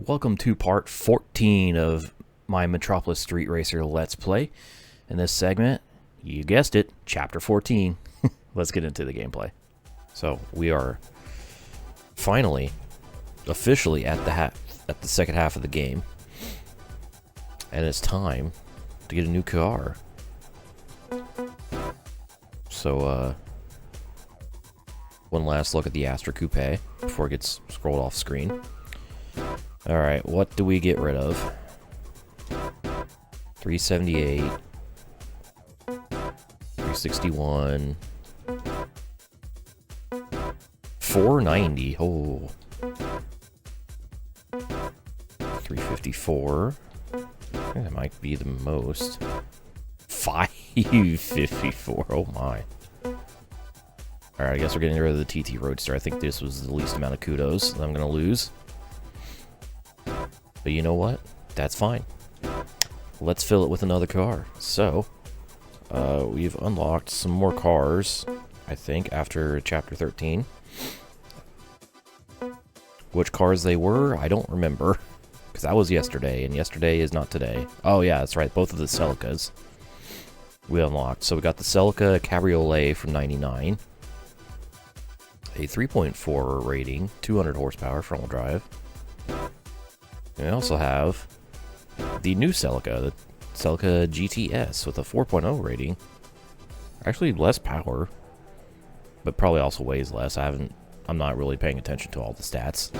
Welcome to part 14 of my Metropolis Street Racer Let's Play. In this segment, you guessed it, Chapter 14. Let's get into the gameplay. So, we are finally, officially at the second half of the game. And it's time to get a new car. So, one last look at the Astra Coupe before it gets scrolled off screen. Alright, what do we get rid of? 378. 361. 490. Oh. 354. I think that might be the most. 554. Oh my. Alright, I guess we're getting rid of the TT Roadster. I think this was the least amount of kudos that I'm going to lose. But you know what? That's fine. Let's fill it with another car. So, we've unlocked some more cars, I think, after Chapter 13. Which cars they were, I don't remember. Because that was yesterday, and yesterday is not today. Oh yeah, that's right, both of the Celicas we unlocked. So we got the Celica Cabriolet from 99. A 3.4 rating, 200 horsepower, front-wheel drive. And we also have the new Celica, the Celica GTS with a 4.0 rating. Actually less power, but probably also weighs less. I'm not really paying attention to all the stats.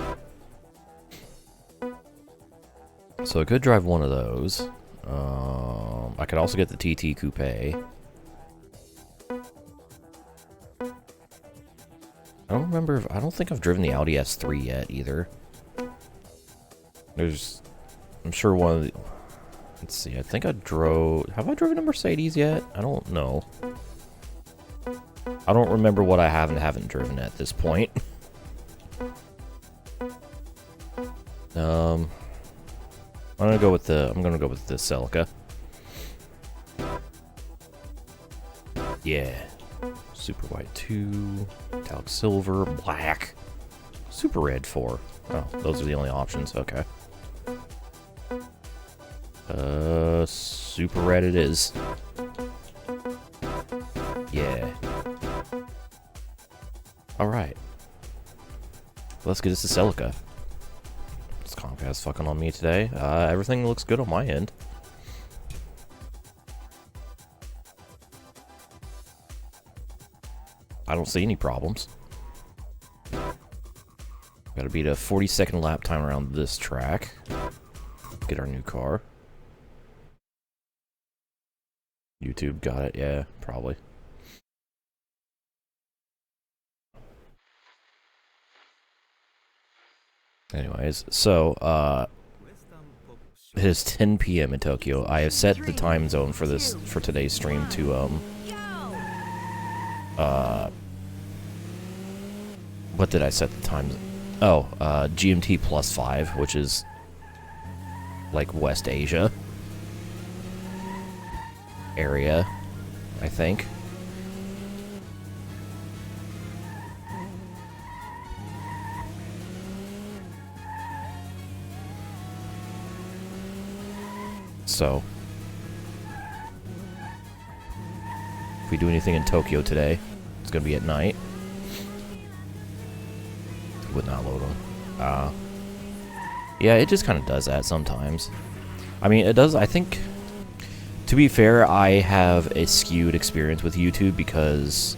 So I could drive one of those. I could also get the TT Coupe. I don't remember I don't think I've driven the Audi S3 yet either. I'm sure one of the... Let's see, I think I drove... Have I driven a Mercedes yet? I don't know. I don't remember what I have and haven't driven at this point. I'm gonna go with the Celica. Yeah. Super white 2, metallic silver, black, super red 4. Oh, those are the only options. Okay. Super red it is. Yeah. Alright. Let's get us to Celica. This Comcast fucking on me today. Everything looks good on my end. I don't see any problems. Gotta beat a 40-second lap time around this track. Get our new car. YouTube got it, yeah, probably. Anyways, so, it is 10 p.m. in Tokyo. I have set the time zone for today's stream to, what did I set the time? Oh, GMT +5, which is like West Asia area, I think. So, if we do anything in Tokyo today, it's gonna be at night. Would not load them. Yeah, it just kind of does that sometimes. I mean, it does, I think, to be fair, I have a skewed experience with YouTube because,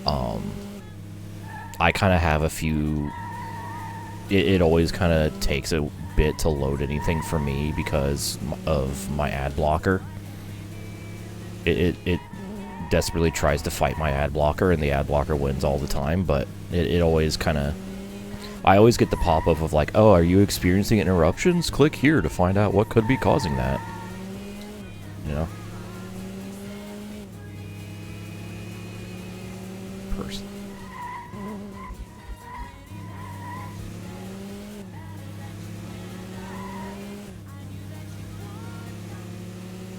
I kind of have a few, it always kind of takes a bit to load anything for me because of my ad blocker. It desperately tries to fight my ad blocker, and the ad blocker wins all the time, but it always kind of... I always get the pop-up of like, oh, are you experiencing interruptions? Click here to find out what could be causing that. You know? Person.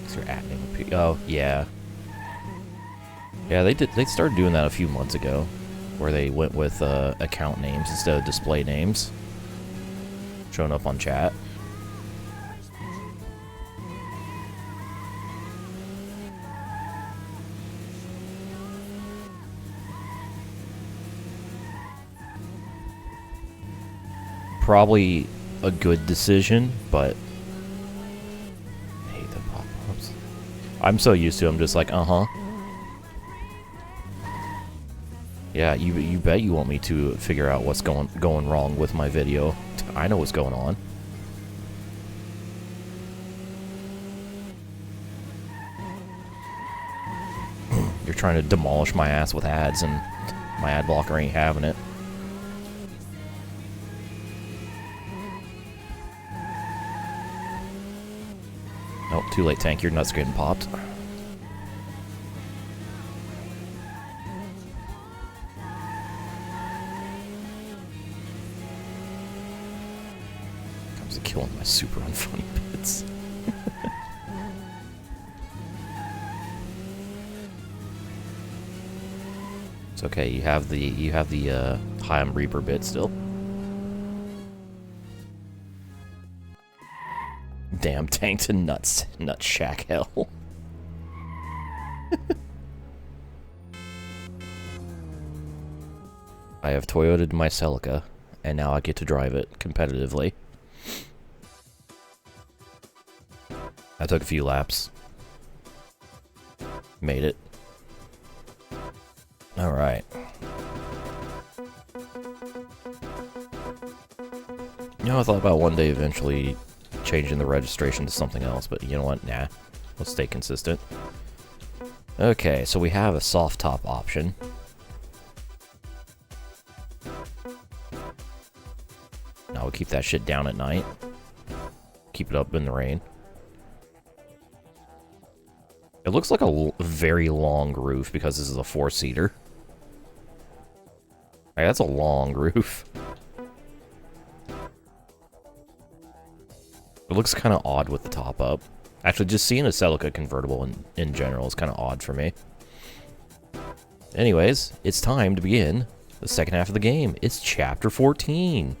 They're adding oh, yeah. Yeah, they started doing that a few months ago, where they went with account names instead of display names. showing up on chat. Probably a good decision, but I hate the pop-ups. I'm so used to them, just like, uh-huh. Yeah, you bet you want me to figure out what's going wrong with my video. I know what's going on. You're trying to demolish my ass with ads, and my ad blocker ain't having it. Nope, too late, Tank. Your nuts getting popped. Comes to killing my super unfunny bits. It's okay. You have the high on Reaper bit still. Damn, Tank to nuts shack hell. I have Toyoted my Celica, and now I get to drive it competitively. I took a few laps. Made it. Alright. You know, I thought about one day eventually changing the registration to something else, but you know what? Nah. Let's stay consistent. Okay, so we have a soft top option. Now we'll keep that shit down at night. Keep it up in the rain. It looks like a very long roof because this is a four-seater. Hey, that's a long roof. It looks kind of odd with the top up. Actually, just seeing a Celica convertible in general is kind of odd for me. Anyways, it's time to begin the second half of the game. It's Chapter 14.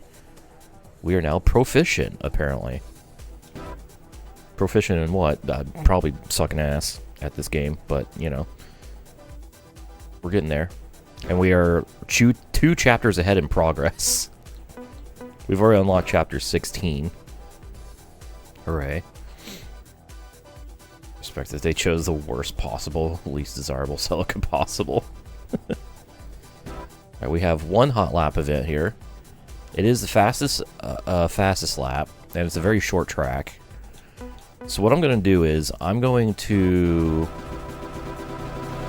We are now proficient, apparently. Proficient in what? Probably sucking ass at this game, but, you know. We're getting there. And we are two chapters ahead in progress. We've already unlocked Chapter 16. Hooray. Respect that they chose the worst possible, least desirable Celica possible. Alright, we have one Hotlap event here. It is the fastest lap, and it's a very short track. So what I'm going to do is, I'm going to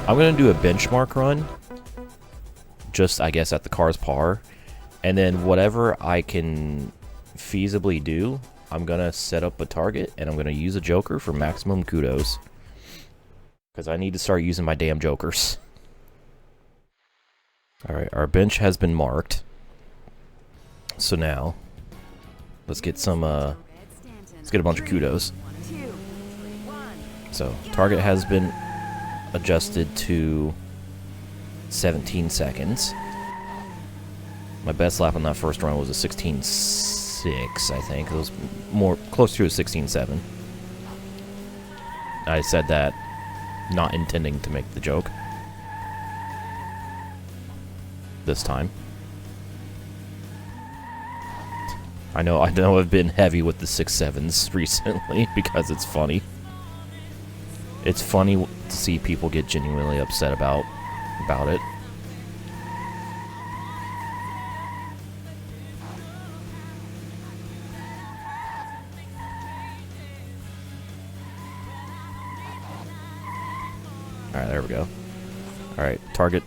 do a benchmark run, just, I guess, at the car's par, and then whatever I can feasibly do, I'm going to set up a target, and I'm going to use a joker for maximum kudos. Because I need to start using my damn jokers. Alright, our bench has been marked. So now, let's get some, let's get a bunch of kudos. So, target has been adjusted to 17 seconds. My best lap on that first run was a 16.6, I think. It was more close to a 16.7. I said that not intending to make the joke. This time. I know I've been heavy with the 6.7s recently because it's funny. It's funny to see people get genuinely upset about it. Alright, there we go. Alright, target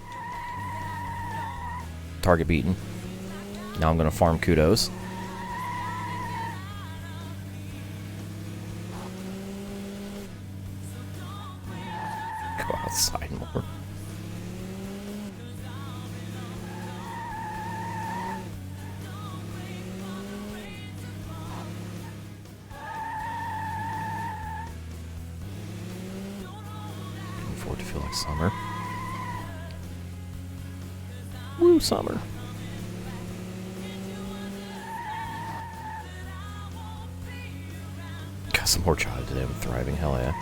beaten. Now I'm gonna farm kudos. Go outside more. Looking forward to feel like summer. Woo, summer. Some more child today. I'm thriving. Hell yeah.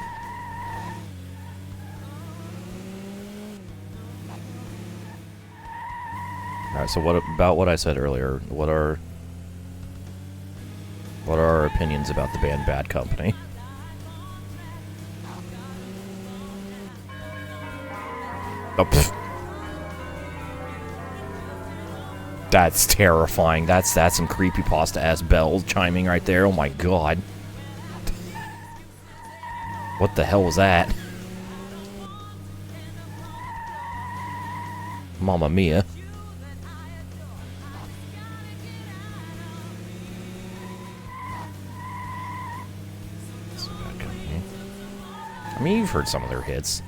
Alright, so what about what I said earlier? What are our opinions about the band Bad Company? Oh, pfft. That's terrifying. That's some creepypasta-ass bells chiming right there. Oh my god. What the hell was that? Mamma mia. I mean, you've heard some of their hits.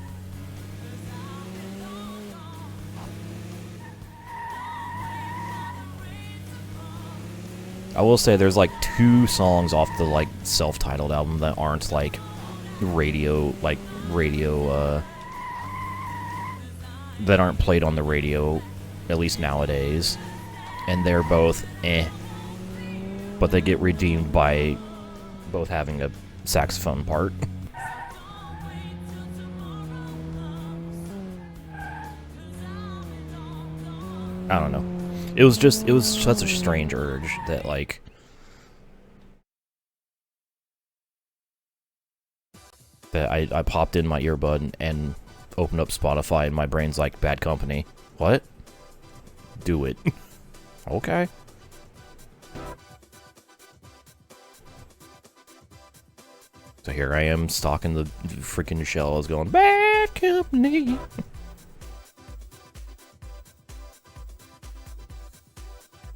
I will say there's like 2 songs off the like self-titled album that aren't like radio that aren't played on the radio, at least nowadays, and they're both but they get redeemed by both having a saxophone part. I don't know. It was such a strange urge that, like, that I popped in my earbud and opened up Spotify and my brain's like, Bad Company. What? Do it. Okay. So here I am stalking the freaking shelves going, Bad Company.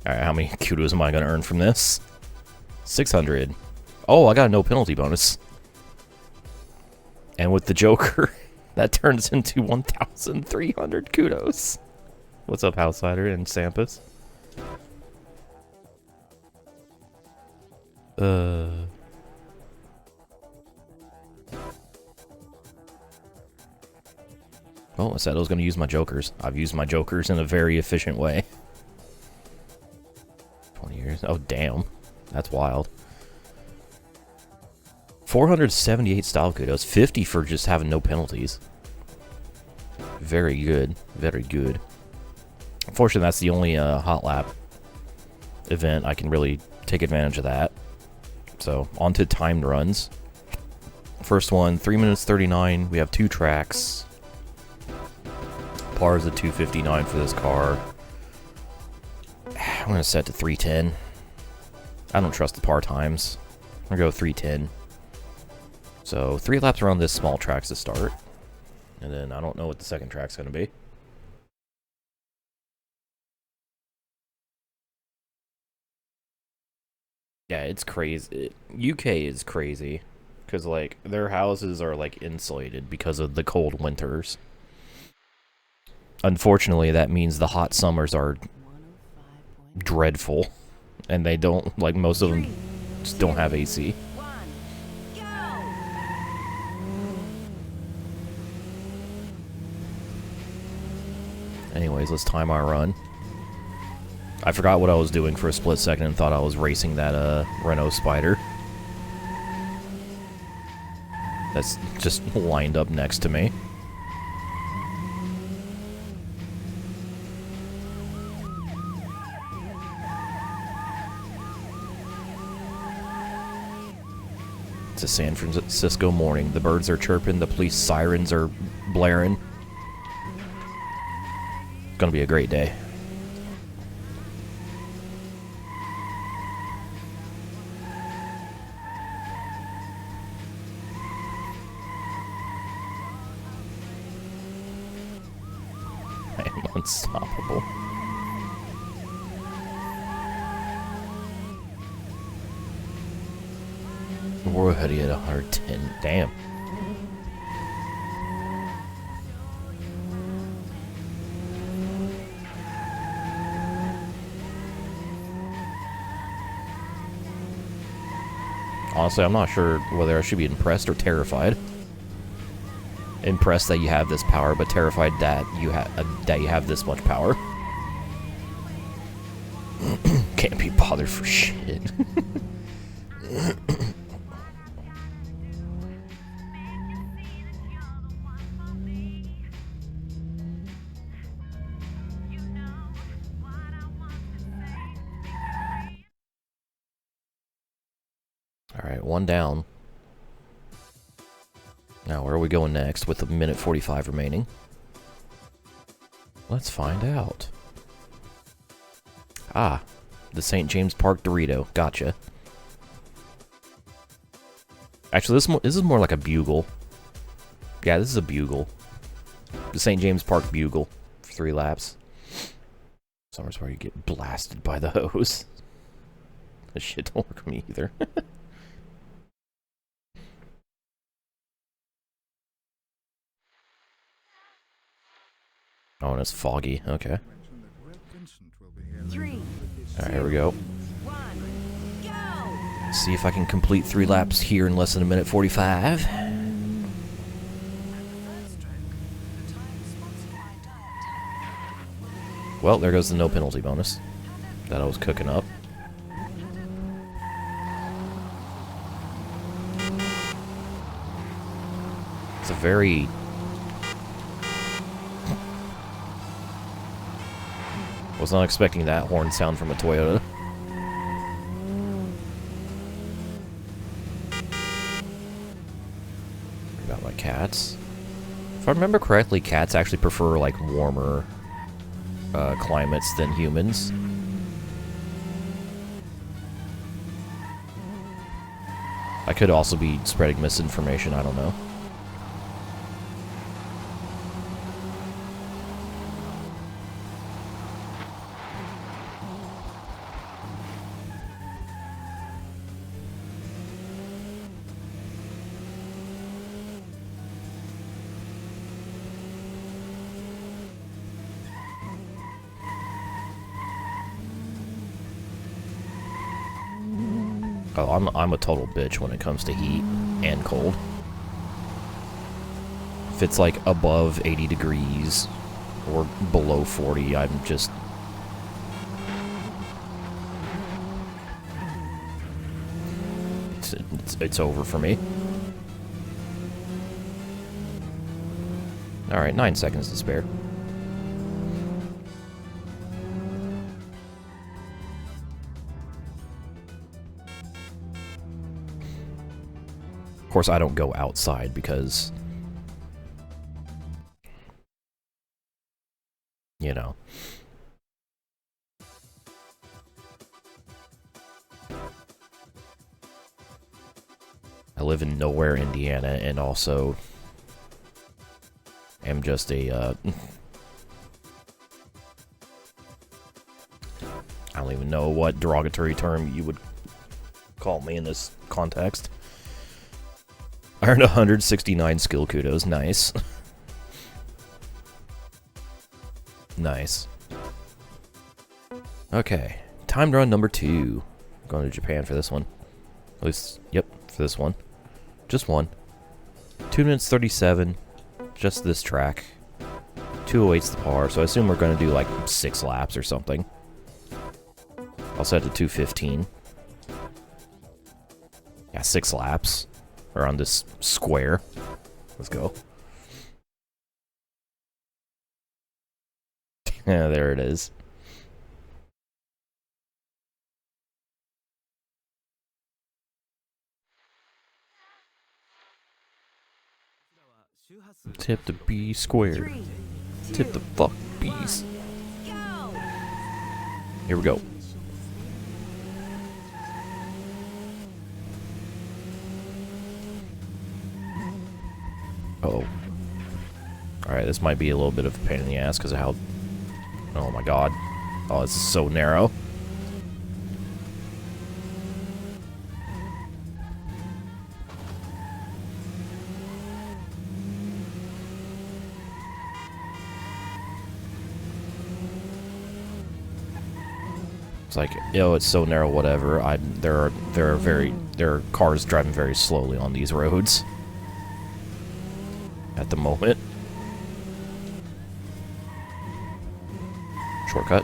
Alright, how many kudos am I going to earn from this? 600. Oh, I got a no penalty bonus. And with the Joker, that turns into 1,300 kudos. What's up, Houtsider and Sampus? Well, I said I was going to use my Jokers. I've used my Jokers in a very efficient way. 20 years. Oh, damn. That's wild. 478 style kudos. 50 for just having no penalties. Very good. Very good. Unfortunately, that's the only Hotlap event I can really take advantage of that. So, on to timed runs. First one, 3 minutes 39. We have 2 tracks. Par is a 259 for this car. I'm going to set to 310. I don't trust the par times. I'm going to go 310. So, 3 laps around this small track to start. And then I don't know what the second track's going to be. Yeah, it's crazy. UK is crazy. Because, like, their houses are, like, insulated because of the cold winters. Unfortunately, that means the hot summers are dreadful, and they don't, like, most of them just don't have AC. Anyways, let's time our run. I forgot what I was doing for a split second and thought I was racing that Renault Spider that's just lined up next to me. It's a San Francisco morning. The birds are chirping, the police sirens are blaring. It's gonna be a great day. I am unstoppable. We're already at 110. Damn. Honestly, I'm not sure whether I should be impressed or terrified. Impressed that you have this power, but terrified that you have this much power. Can't be bothered for shit. Alright, one down. Now, where are we going next with a minute 45 remaining? Let's find out. Ah, the St. James Park Dorito. Gotcha. Actually, this is more like a bugle. Yeah, this is a bugle. The St. James Park Bugle for 3 laps. Somewhere's where you get blasted by the hose. This shit don't work for me either. Oh, and it's foggy. Okay. Alright, here we go. See if I can complete 3 laps here in less than a minute 45. Well, there goes the no penalty bonus that I was cooking up. It's a very... was not expecting that horn sound from a Toyota. Got my cats. If I remember correctly, cats actually prefer, like, warmer climates than humans. I could also be spreading misinformation, I don't know. Oh, I'm a total bitch when it comes to heat and cold. If it's like above 80 degrees or below 40, I'm just... It's over for me. Alright, 9 seconds to spare. Of course, I don't go outside because, you know. I live in nowhere, Indiana, and also am just a, I don't even know what derogatory term you would call me in this context. I earned 169 skill kudos. Nice. Nice. Okay. Timed run number 2. Going to Japan for this one. At least, yep, for this one. Just one. 2 minutes 37. Just this track. 208's the par, so I assume we're going to do like 6 laps or something. I'll set it to 215. Yeah, 6 laps. Around this square. Let's go. Yeah, there it is. Tip the B square. Tip the fuck B's. Here we go. Uh-oh. Alright, this might be a little bit of a pain in the ass because of how... Oh my god. Oh, this is so narrow. It's like, yo, it's so narrow, whatever. There are cars driving very slowly on these roads. At the moment. Shortcut.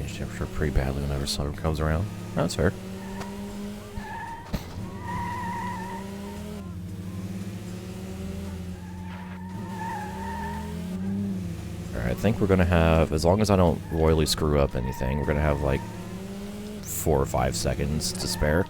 change temperature pretty badly whenever summer comes around. That's fair. Alright, I think we're gonna have, as long as I don't royally screw up anything, we're gonna have like 4 or 5 seconds to spare.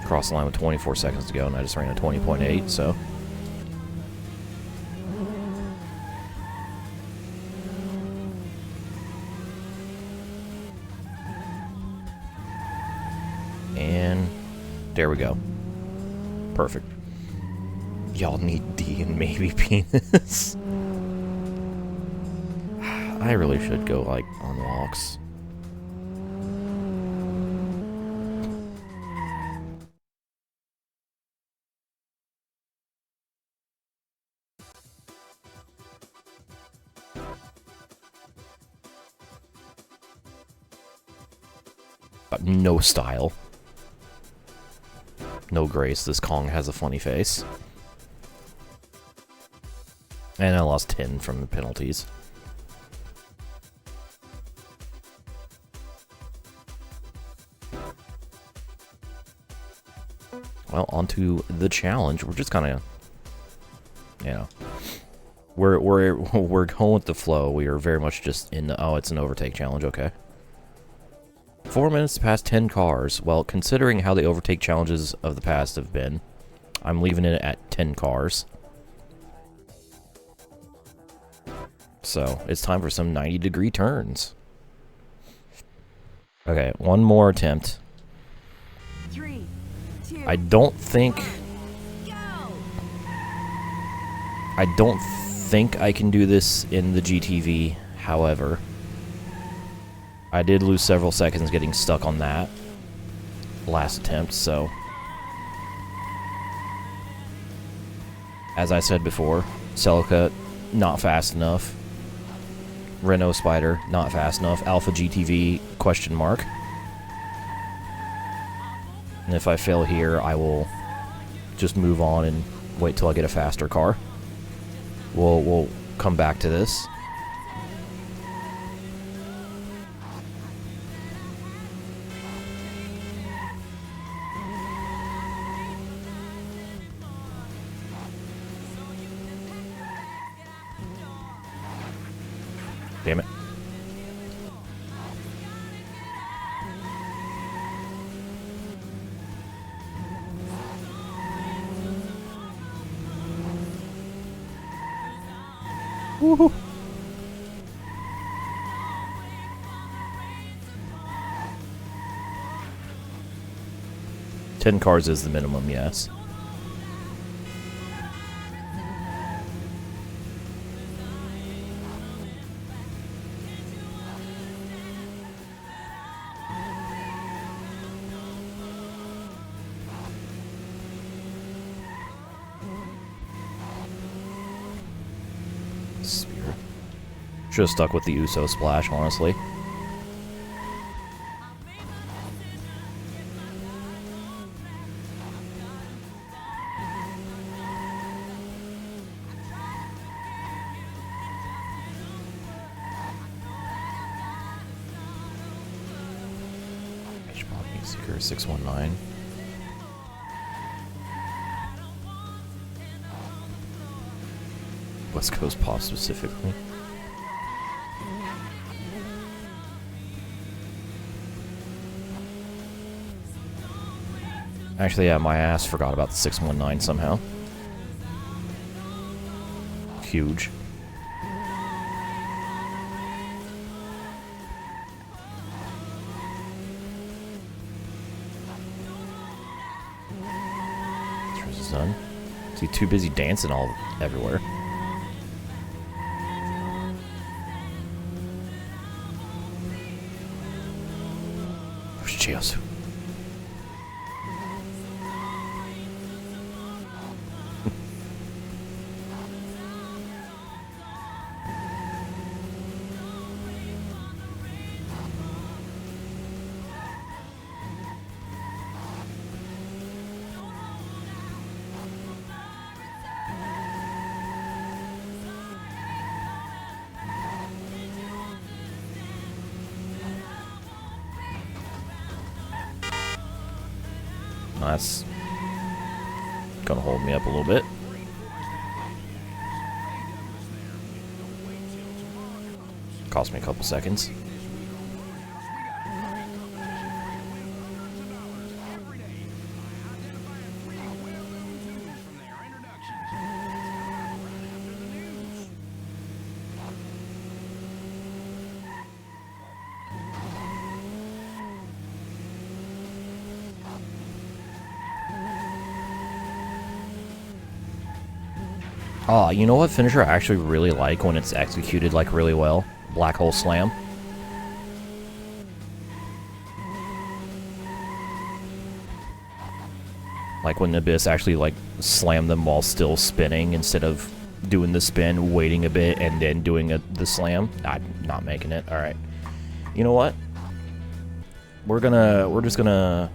Crossed the line with 24 seconds to go, and I just ran a 20.8, so. And there we go. Perfect. Y'all need D and maybe penis. I really should go, like, on walks. No style. No grace. This Kong has a funny face. And I lost 10 from the penalties. Well, onto the challenge. We're just kind of, you know, we're going with the flow. We are very much just in the, oh, it's an overtake challenge. Okay. 4 minutes to pass 10 cars. Well, considering how the overtake challenges of the past have been, I'm leaving it at 10 cars. So, it's time for some 90-degree turns. Okay, one more attempt. 3, 2, I don't think... go! I don't think I can do this in the GTV, however. I did lose several seconds getting stuck on that last attempt, so... As I said before, Celica, not fast enough. Renault Spider, not fast enough. Alpha GTV, question mark. And if I fail here, I will just move on and wait till I get a faster car. We'll come back to this. Damn it. Woohoo! Ten cars is the minimum, yes. Spirit. Should have stuck with the Uso splash, honestly. Seeker 619. West Coast Pop specifically. Actually, yeah, my ass forgot about the 619 somehow. Huge. Done. Is he too busy dancing all everywhere? Where's Chiosu? That's gonna hold me up a little bit. Cost me a couple seconds. Oh, you know what finisher I actually really like when it's executed like really well? Black hole slam. Like when Abyss actually like slammed them while still spinning instead of doing the spin, waiting a bit, and then doing the slam. I'm not making it. All right. You know what? We're just gonna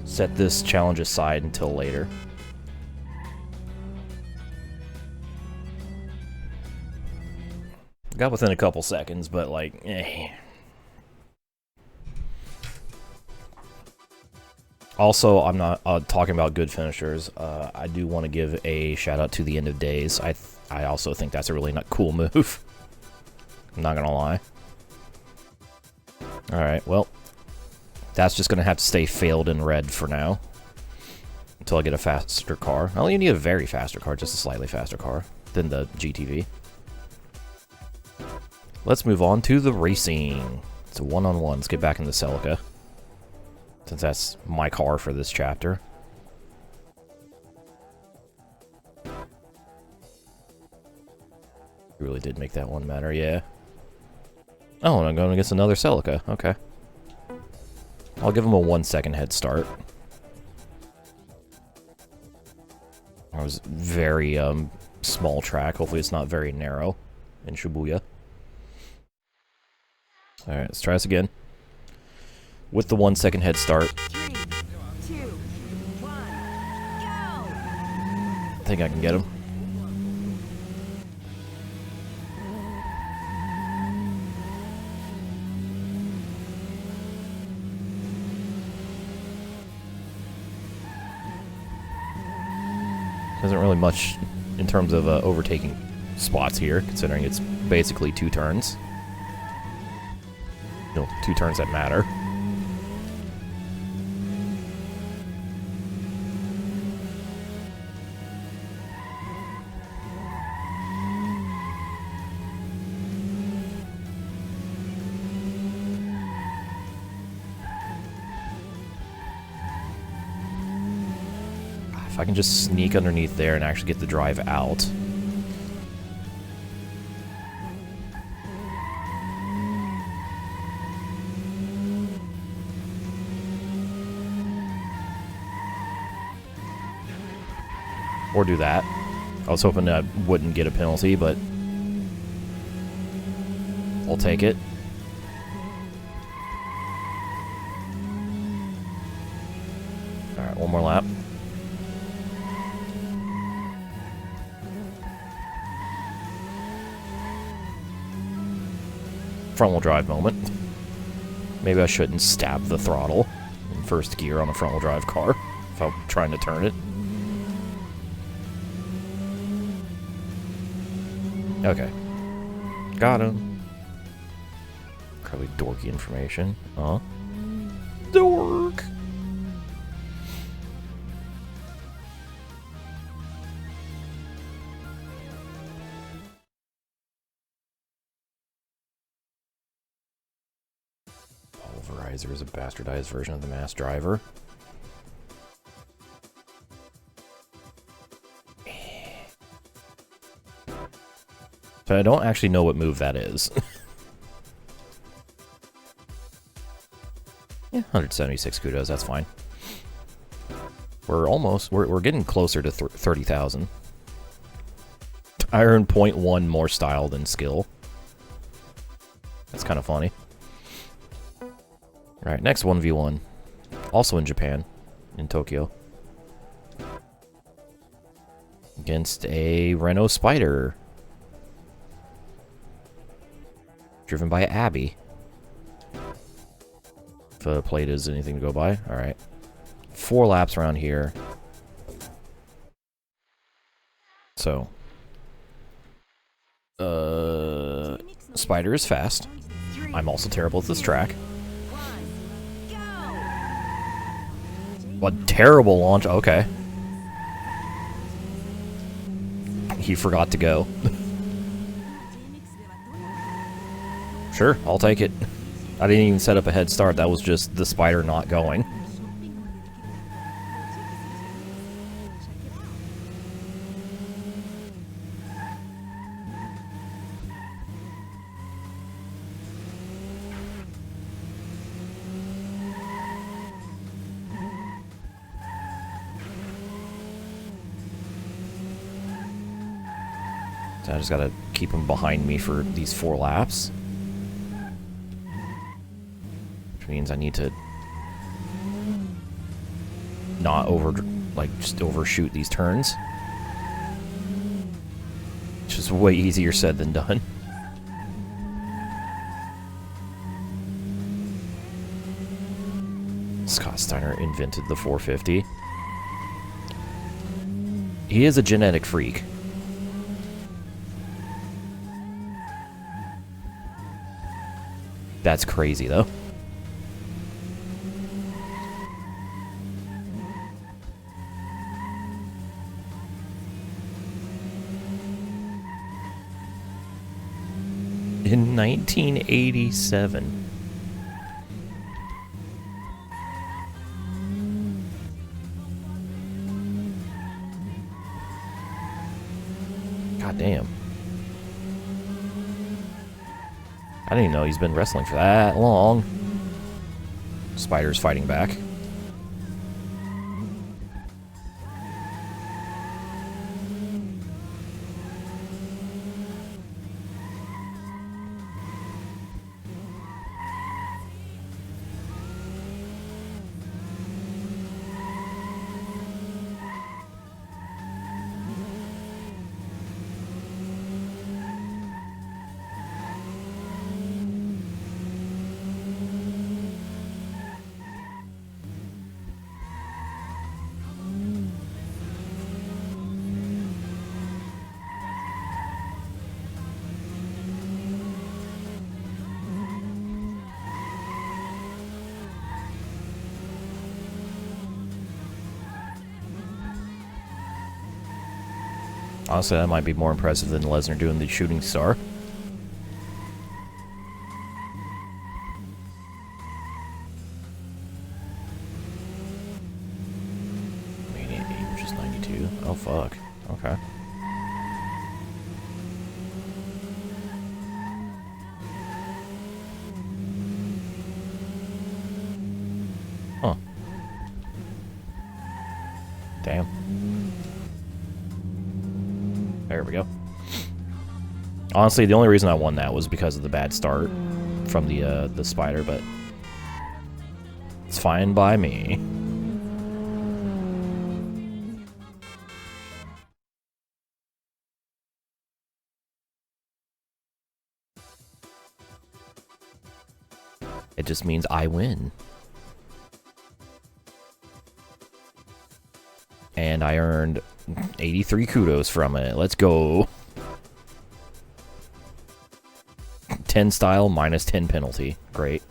set this challenge aside until later. Got within a couple seconds, but like, eh. Also, I'm not talking about good finishers. I do want to give a shout out to the End of Days. I also think that's a really not cool move. I'm not gonna lie. All right, well, that's just gonna have to stay failed in red for now until I get a faster car. I only need a very faster car, just a slightly faster car than the GTV. Let's move on to the racing. It's a one-on-one. Let's get back in the Celica, since that's my car for this chapter. Really did make that one matter, yeah. Oh, and I'm going against another Celica. Okay. I'll give him a 1 second head start. That was very small track. Hopefully it's not very narrow in Shibuya. Alright, let's try this again. With the 1 second head start. 3, 2, 1, go! I think I can get him. Isn't really much in terms of overtaking spots here, considering it's basically 2 turns. No, 2 turns that matter. If I can just sneak underneath there and actually get the drive out. Or do that. I was hoping I wouldn't get a penalty, but I'll take it. Alright, one more lap. Front-wheel drive moment. Maybe I shouldn't stab the throttle in first gear on a front-wheel drive car if I'm trying to turn it. Okay. Got him. Probably dorky information. Dork! Pulverizer is a bastardized version of the Mass Driver. But I don't actually know what move that is. Yeah, 176 kudos, that's fine. We're getting closer to 30,000. I earned 0.1 more style than skill. That's kind of funny. Alright, next 1v1. Also in Japan, in Tokyo. Against a Renault Spider. Driven by Abby. If a plate is anything to go by. Alright. 4 laps around here. So, Spider is fast. I'm also terrible at this track. What terrible launch. Okay. He forgot to go. Sure, I'll take it. I didn't even set up a head start. That was just the Spider not going. So I just gotta keep him behind me for these 4 laps. Which means I need to not just overshoot these turns. Which is way easier said than done. Scott Steiner invented the 450. He is a genetic freak. That's crazy, though. In 1987. God damn. I didn't even know he's been wrestling for that long. Spider's fighting back. Honestly, that might be more impressive than Lesnar doing the shooting star. He was just 92. Oh, fuck. Okay. Huh. Damn. There we go. Honestly, the only reason I won that was because of the bad start from the Spider, but it's fine by me. It just means I win. And I earned 83 kudos from it. Let's go. 10 style minus 10 penalty. Great.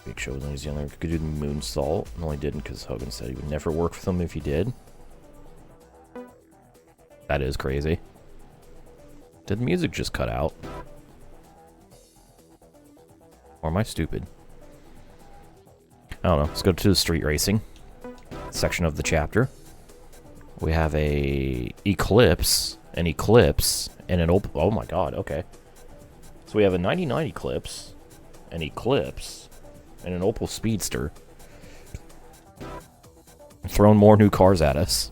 Big Show when he was younger could do the moonsault, and only didn't because Hogan said he would never work with him if he did. That is crazy. Did the music just cut out? Or am I stupid? I don't know. Let's go to the street racing section of the chapter. We have a Eclipse, an Eclipse, and an Opal. Oh my god, okay. So we have a 99 Eclipse, an Eclipse, and an Opal Speedster. Throwing more new cars at us.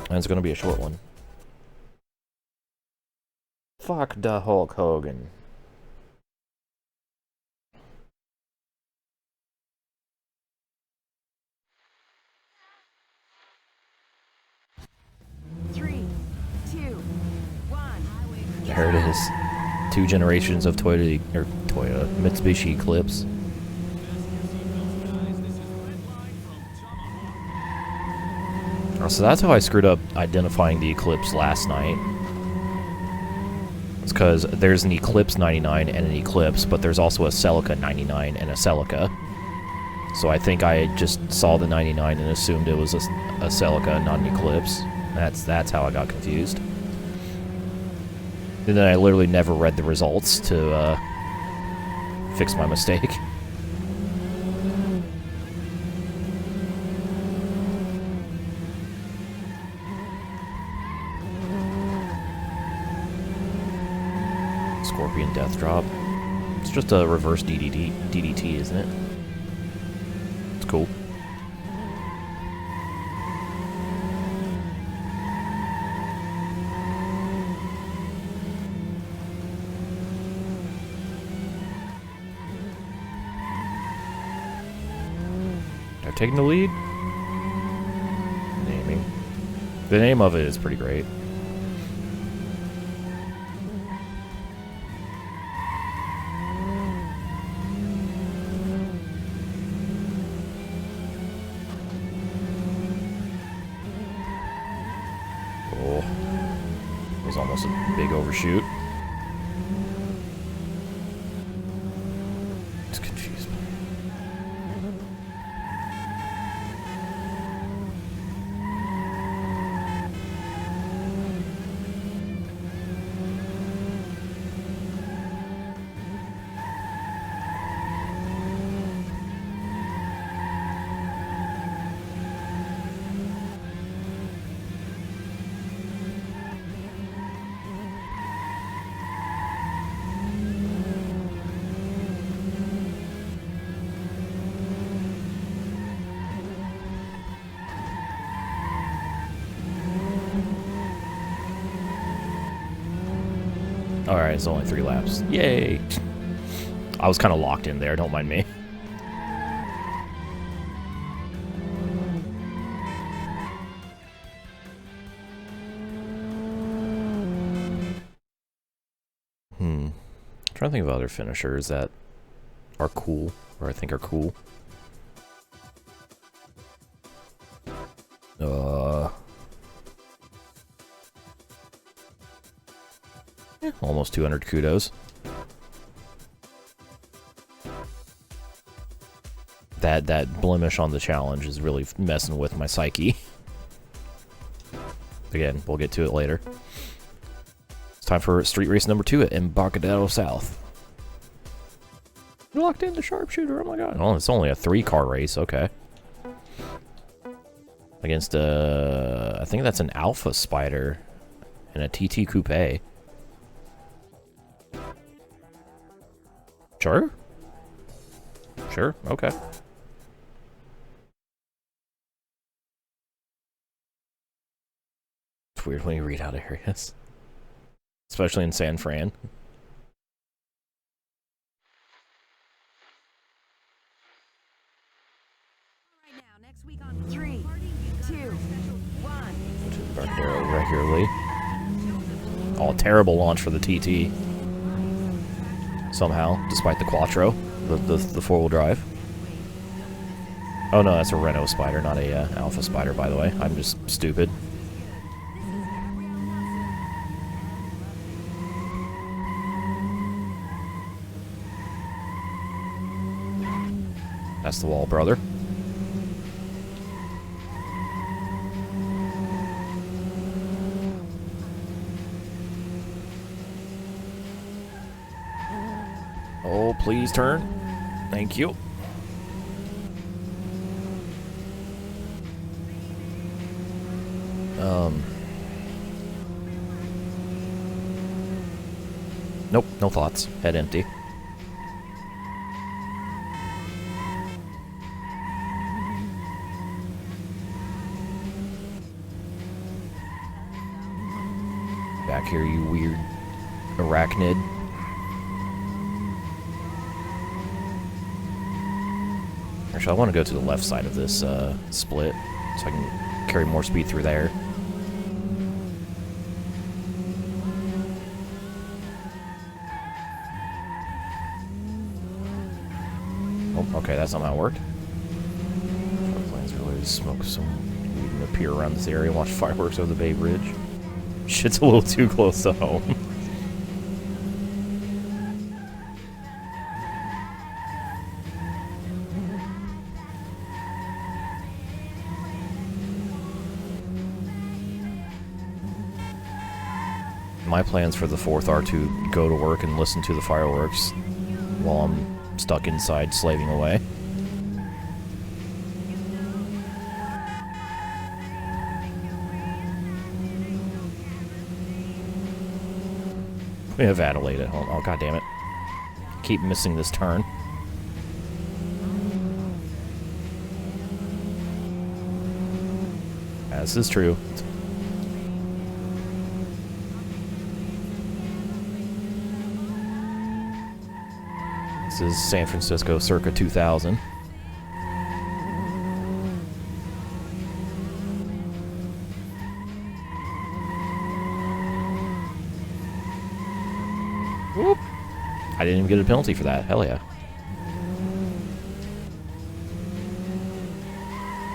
And it's going to be a short one. Fuck the Hulk Hogan. There it is. 2 generations of Toyota Mitsubishi Eclipse. Oh, so that's how I screwed up identifying the Eclipse last night. It's because there's an Eclipse 99 and an Eclipse, but there's also a Celica 99 and a Celica. So I think I just saw the 99 and assumed it was a Celica, not an Eclipse. That's how I got confused. And then I literally never read the results to fix my mistake. Scorpion Death Drop. It's just a reverse DDT, isn't it? It's cool. I've taken the lead. Naming. The name of it is pretty great. Oh, it was almost a big overshoot. It's confused. Alright, it's only 3 laps. Yay! I was kind of locked in there, don't mind me. I'm trying to think of other finishers that are cool, or I think are cool. Almost 200 kudos. That blemish on the challenge is really messing with my psyche. Again, we'll get to it later. It's time for street race number 2 at Embarcadero South. Locked in the sharpshooter, oh my god. Oh, it's only a 3-car race, okay. Against I think that's an Alpha Spider and a TT Coupe. Sure? Sure, okay. It's weird when you read out areas. Especially in San Fran. Right now, next week on 3, 2, 1. Which is Embarcadero regularly. Oh, terrible launch for the TT. Somehow, despite the Quattro, the 4-wheel drive. Oh no, that's a Renault Spider, not a Alpha Spider, by the way. I'm just stupid. That's the wall, brother. Oh, please turn. Thank you. Nope, no thoughts. Head empty. Back here, you weird arachnid. Actually, I want to go to the left side of this split, so I can carry more speed through there. Okay, that's not how it worked. Our plans are really to smoke some weed and appear around this area and watch fireworks over the Bay Bridge. Shit's a little too close to home. My plans for the 4th are to go to work and listen to the fireworks while I'm stuck inside slaving away. We have Adelaide at home. Oh, god damn it. Keep missing this turn. This is true. This is San Francisco circa 2000. Whoop. I didn't even get a penalty for that. Hell yeah.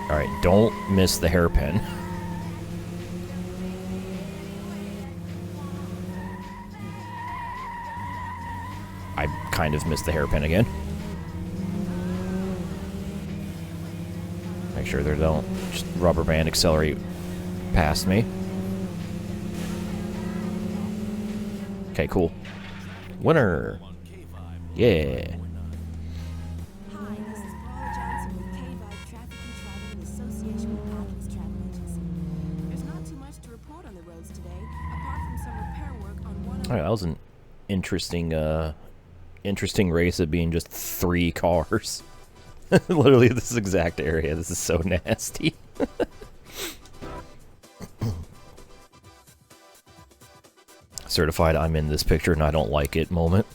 Alright, don't miss the hairpin. I kind of missed the hairpin again. Make sure they don't just rubber band accelerate past me. Okay, cool. Winner! Yeah! Hi, this is Paula Johnson with K-Vibe Traffic and Travel in association with Alex Travel Agency. There's not too much to report on the roads today, apart from some repair work on one of Alright, that was an interesting race of being just 3 cars. Literally this exact area. This is so nasty. Certified I'm in this picture and I don't like it moment.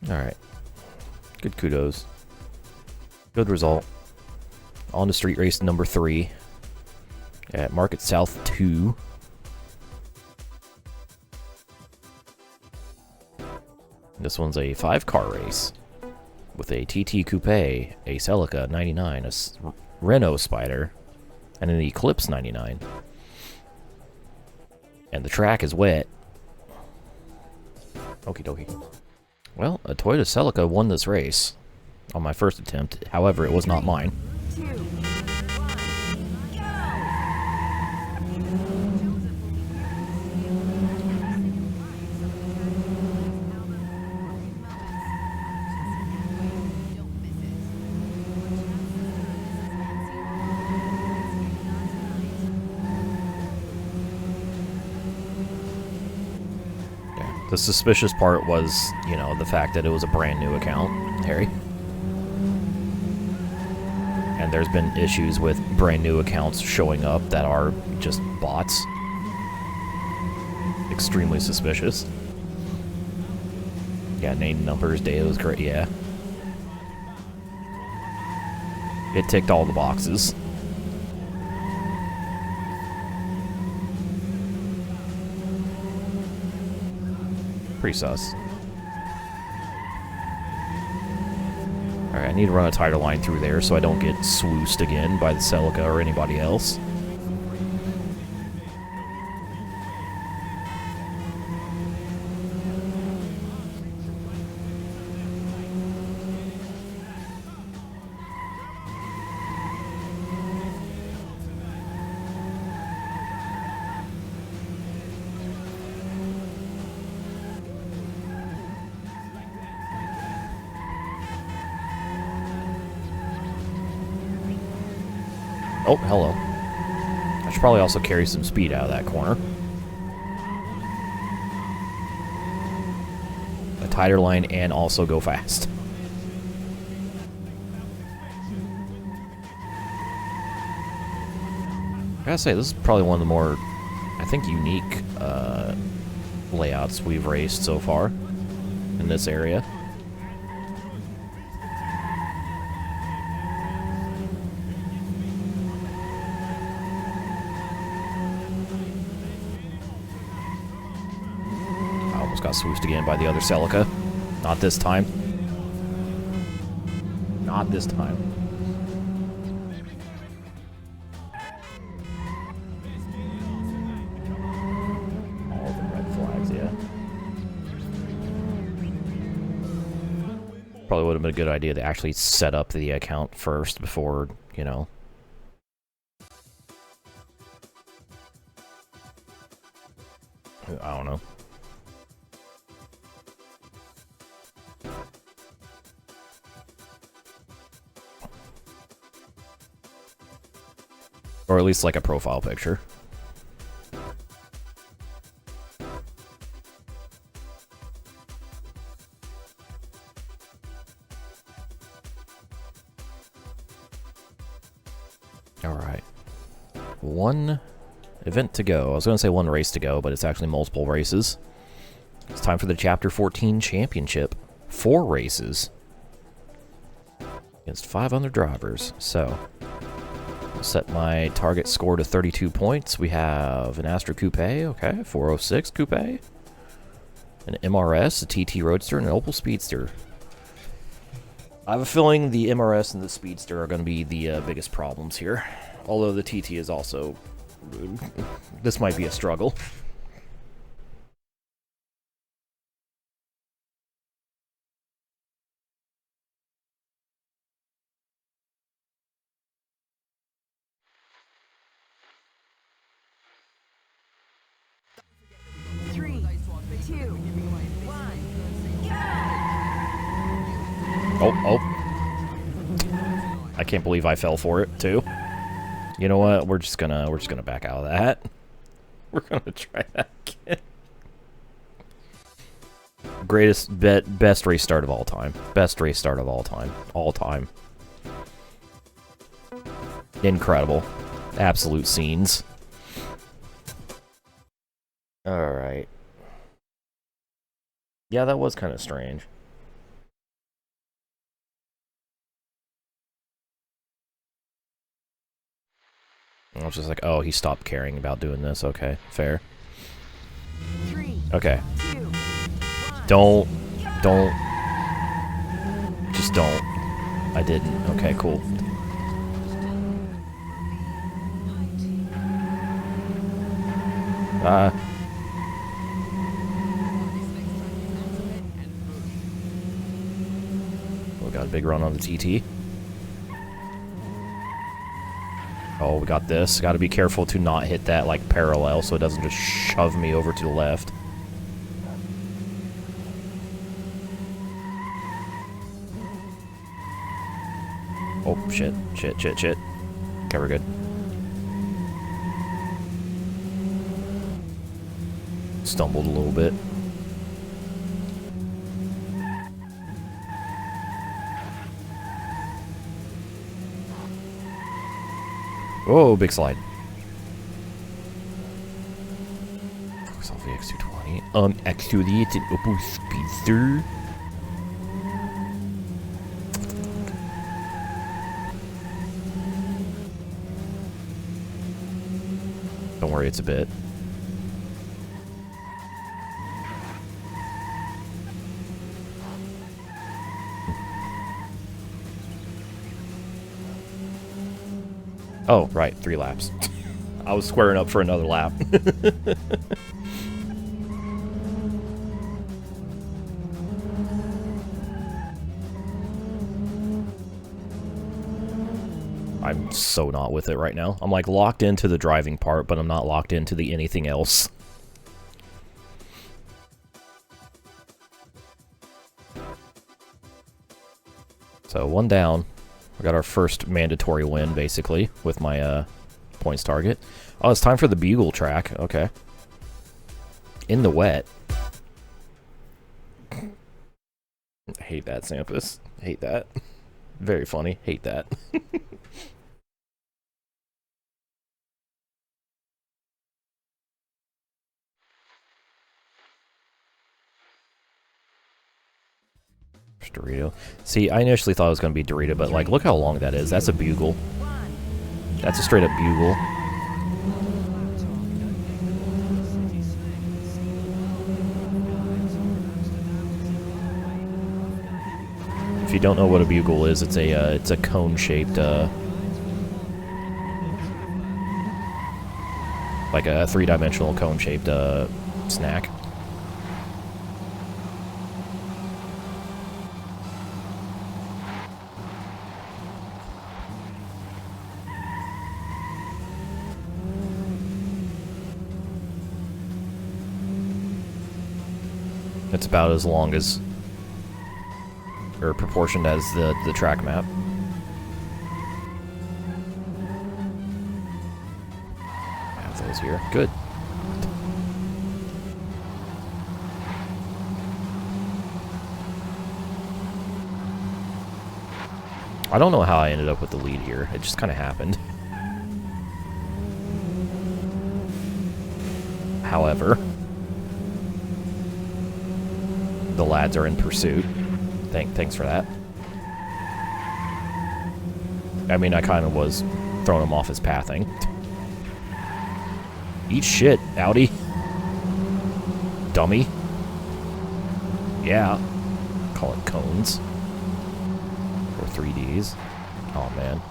Alright. Good kudos. Good result. On to street race number 3. At Market South 2. This one's a 5-car race. With a TT Coupe, a Celica 99, a Renault Spider, and an Eclipse 99. And the track is wet. Okie dokie. Well, a Toyota Celica won this race on my first attempt. However, it was not mine. 2, 1, go! The suspicious part was, you know, the fact that it was a brand new account, Harry. And there's been issues with brand new accounts showing up that are just bots. Extremely suspicious. Yeah, name, numbers, data was great, yeah. It ticked all the boxes. Pretty sus. Alright, I need to run a tighter line through there so I don't get swoosed again by the Celica or anybody else. Oh, hello. I should probably also carry some speed out of that corner. A tighter line and also go fast. I gotta say, this is probably one of the more, I think, unique layouts we've raced so far in this area. got swooshed again by the other Celica. Not this time. Not this time. All of them red flags, yeah. Probably would have been a good idea to actually set up the account first before, you know. I don't know. Or at least like a profile picture. Alright. One event to go. I was going to say one race to go, but it's actually multiple races. It's time for the Chapter 14 Championship. 4 races. Against 5 other drivers. So, I'll set my target score to 32 points. We have an Astra Coupe, okay, 406 Coupe. An MRS, a TT Roadster, and an Opel Speedster. I have a feeling the MRS and the Speedster are going to be the biggest problems here. Although the TT is also... this might be a struggle. Oh. I can't believe I fell for it, too. You know what? We're just gonna back out of that. We're gonna try that again. Best race start of all time. Best race start of all time. All time. Incredible. Absolute scenes. Alright. Yeah, that was kind of strange. I was just like, oh, he stopped caring about doing this. Okay, fair. Okay. Don't. Just don't. I didn't. Okay, cool. We got a big run on the TT. Oh, we got this. Got to be careful to not hit that, like, parallel so it doesn't just shove me over to the left. Oh, shit. Okay, we're good. Stumbled a little bit. Oh, big slide. Focus off the X220. Actually, it's an Opel Speedster. Don't worry, it's a bit. Oh, right, 3 laps. I was squaring up for another lap. I'm so not with it right now. I'm like locked into the driving part, but I'm not locked into the anything else. So 1 down. We got our first mandatory win, basically, with my points target. Oh, it's time for the Bugle track. Okay. In the wet. I hate that, Sampus. Hate that. Very funny. Hate that. Dorito. See, I initially thought it was going to be Dorito, but like, look how long that is. That's a Bugle. That's a straight up Bugle. you don't know what a bugle is, it's a cone-shaped, like a three-dimensional cone-shaped, snack. It's about as long as, or proportioned as the track map. I have those here. Good. I don't know how I ended up with the lead here. It just kind of happened. However, the lads are in pursuit. Thanks for that. I mean, I kind of was throwing him off his pathing. Eat shit, Audi. Dummy. Yeah. Call it cones. Or 3Ds. Oh, man.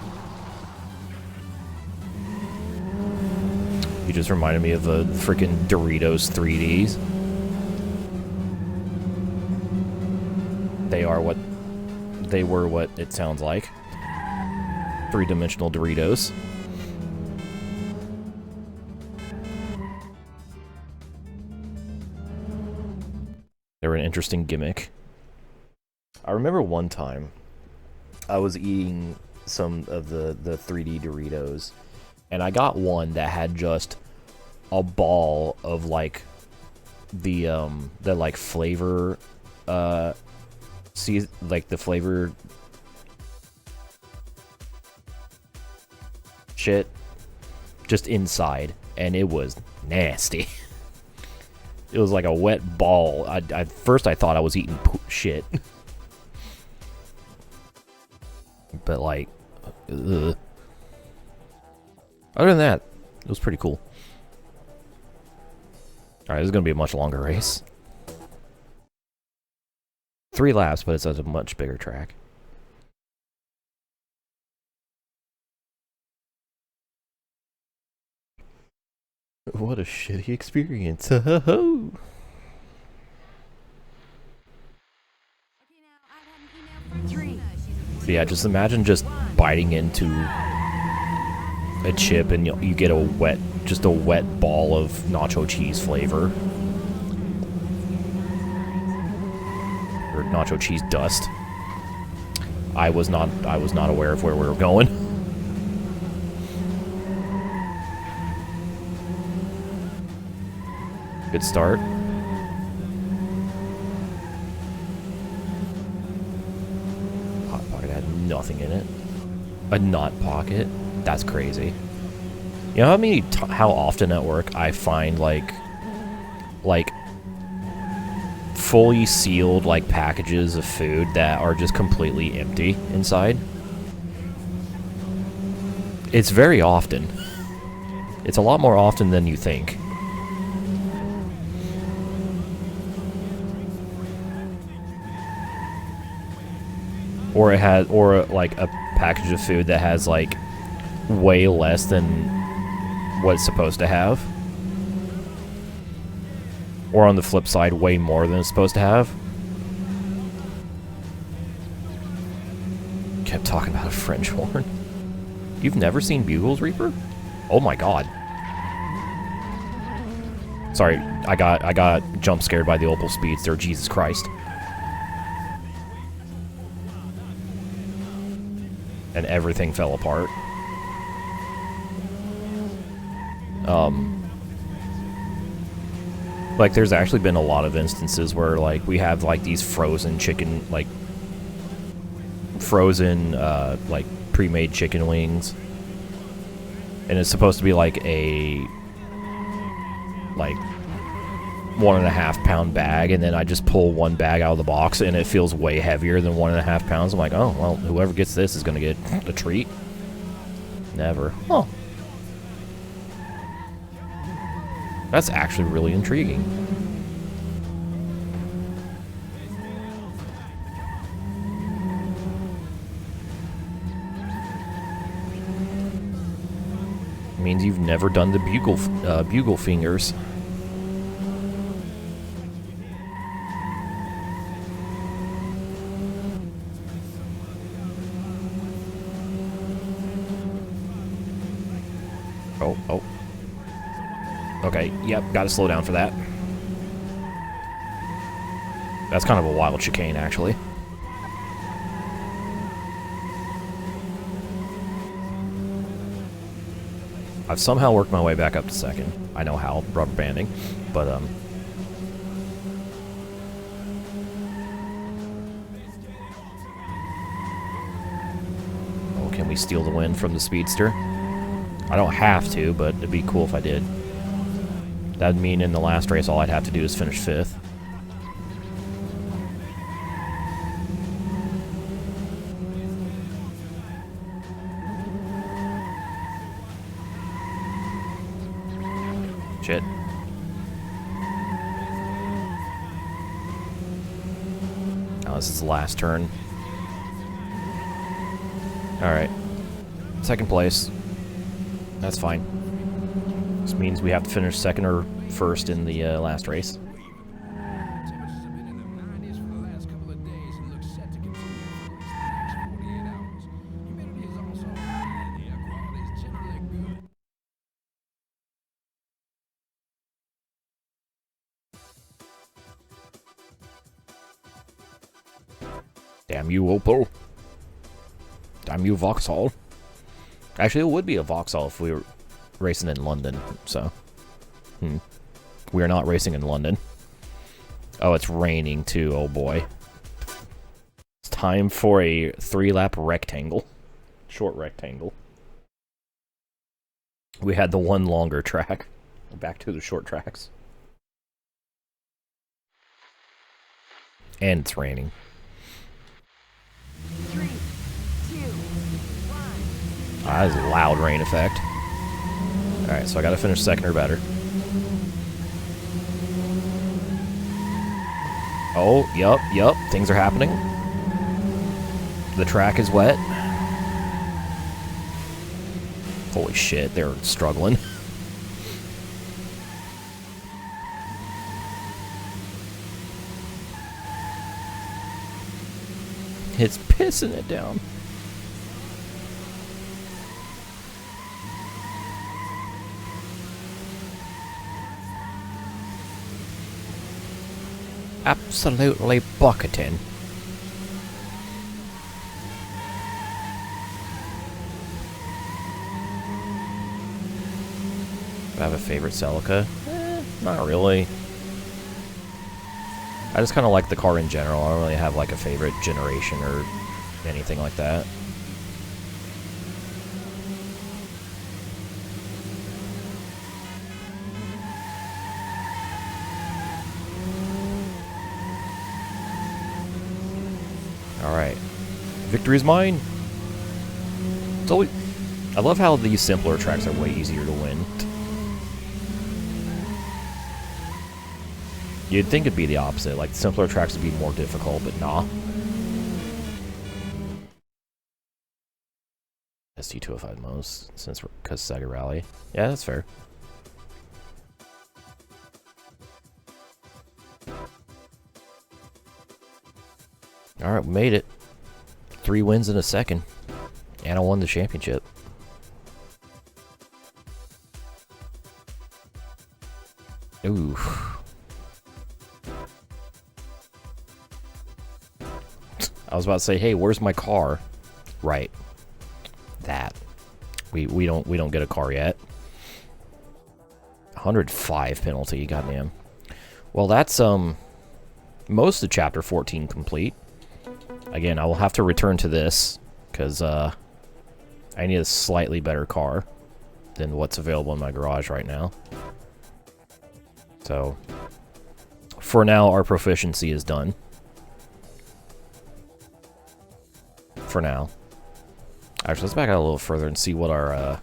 You just reminded me of the freaking Doritos 3Ds. They were what it sounds like. Three-dimensional Doritos. They were an interesting gimmick. I remember one time I was eating some of the 3D Doritos, and I got one that had just a ball of like the like flavor like the flavor shit just inside, and it was nasty. It was like a wet ball. At first I thought I was eating shit. But like, ugh. Other than that, it was pretty cool. Alright, this is going to be a much longer race. 3 laps, but it's at a much bigger track. What a shitty experience. Ho-ho-ho. Yeah, just imagine just biting into a chip and you get just a wet ball of nacho cheese flavor. Or nacho cheese dust. I was not aware of where we were going. Good start. Hot Pocket had nothing in it. A knot pocket? That's crazy. You know how often at work I find like fully sealed like packages of food that are just completely empty inside? It's very often. It's a lot more often than you think. Or like a package of food that has like way less than what it's supposed to have. Or on the flip side, way more than it's supposed to have. Kept talking about a French horn. You've never seen Bugles, Reaper? Oh my god. Sorry, I got jump scared by the Opel Speedster, Jesus Christ. And everything fell apart. Like, there's actually been a lot of instances where, like, we have, like, these frozen chicken, like, like, pre-made chicken wings. And it's supposed to be, like, a, like, 1.5 pound bag, and then I just pull one bag out of the box, and it feels way heavier than 1.5 pounds. I'm like, oh, well, whoever gets this is gonna get a treat. Never. Oh. That's actually really intriguing. means you've never done the bugle fingers. Oh. Okay, yep, gotta slow down for that. That's kind of a wild chicane, actually. I've somehow worked my way back up to second. I know how, rubber banding, but oh, can we steal the win from the Speedster? I don't have to, but it'd be cool if I did. That'd mean in the last race all I'd have to do is finish 5th. Shit. Oh, this is the last turn. Alright. 2nd place. That's fine. This means we have to finish 2nd or 1st in the last race. Damn you, Opal. Damn you, Vauxhall. Actually, it would be a Vauxhall if we were racing in London, so. We are not racing in London. Oh, it's raining too, oh boy. It's time for a 3-lap rectangle. Short rectangle. We had the one longer track. Back to the short tracks. And it's raining. 3, 2, 1. That is a loud rain effect. Alright, so I gotta finish 2nd or better. Oh, yup, things are happening. The track is wet. Holy shit, they're struggling. It's pissing it down. Absolutely bucketing. Do I have a favorite Celica? Not really. I just kind of like the car in general. I don't really have like a favorite generation or anything like that. Alright. Victory is mine! It's always... I love how these simpler tracks are way easier to win. You'd think it'd be the opposite, like simpler tracks would be more difficult, but nah. ST205 most, since we're, because Sega Rally. Yeah, that's fair. Alright, we made it. 3 wins in a second. And I won the championship. Ooh. I was about to say, hey, where's my car? Right. That. We don't get a car yet. 105 penalty, goddamn. Well, that's most of chapter 14 complete. Again, I will have to return to this because I need a slightly better car than what's available in my garage right now. So, for now, our proficiency is done. For now. Actually, let's back out a little further and see what our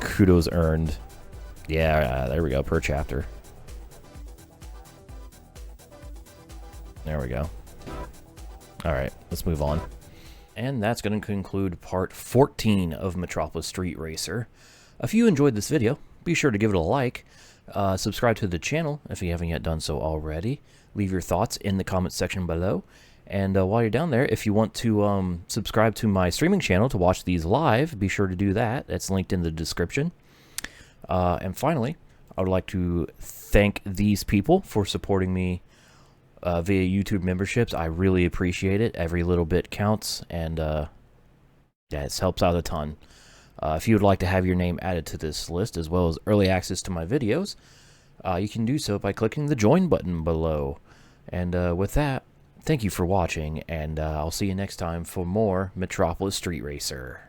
kudos earned. Yeah, there we go, per chapter. There we go. Alright, let's move on. And that's going to conclude part 14 of Metropolis Street Racer. If you enjoyed this video, be sure to give it a like. Subscribe to the channel if you haven't yet done so already. Leave your thoughts in the comments section below. And while you're down there, if you want to subscribe to my streaming channel to watch these live, be sure to do that. It's linked in the description. And finally, I would like to thank these people for supporting me via YouTube memberships. I really appreciate it. Every little bit counts, and yeah, it helps out a ton. If you would like to have your name added to this list, as well as early access to my videos, you can do so by clicking the join button below. And with that, thank you for watching, and I'll see you next time for more Metropolis Street Racer.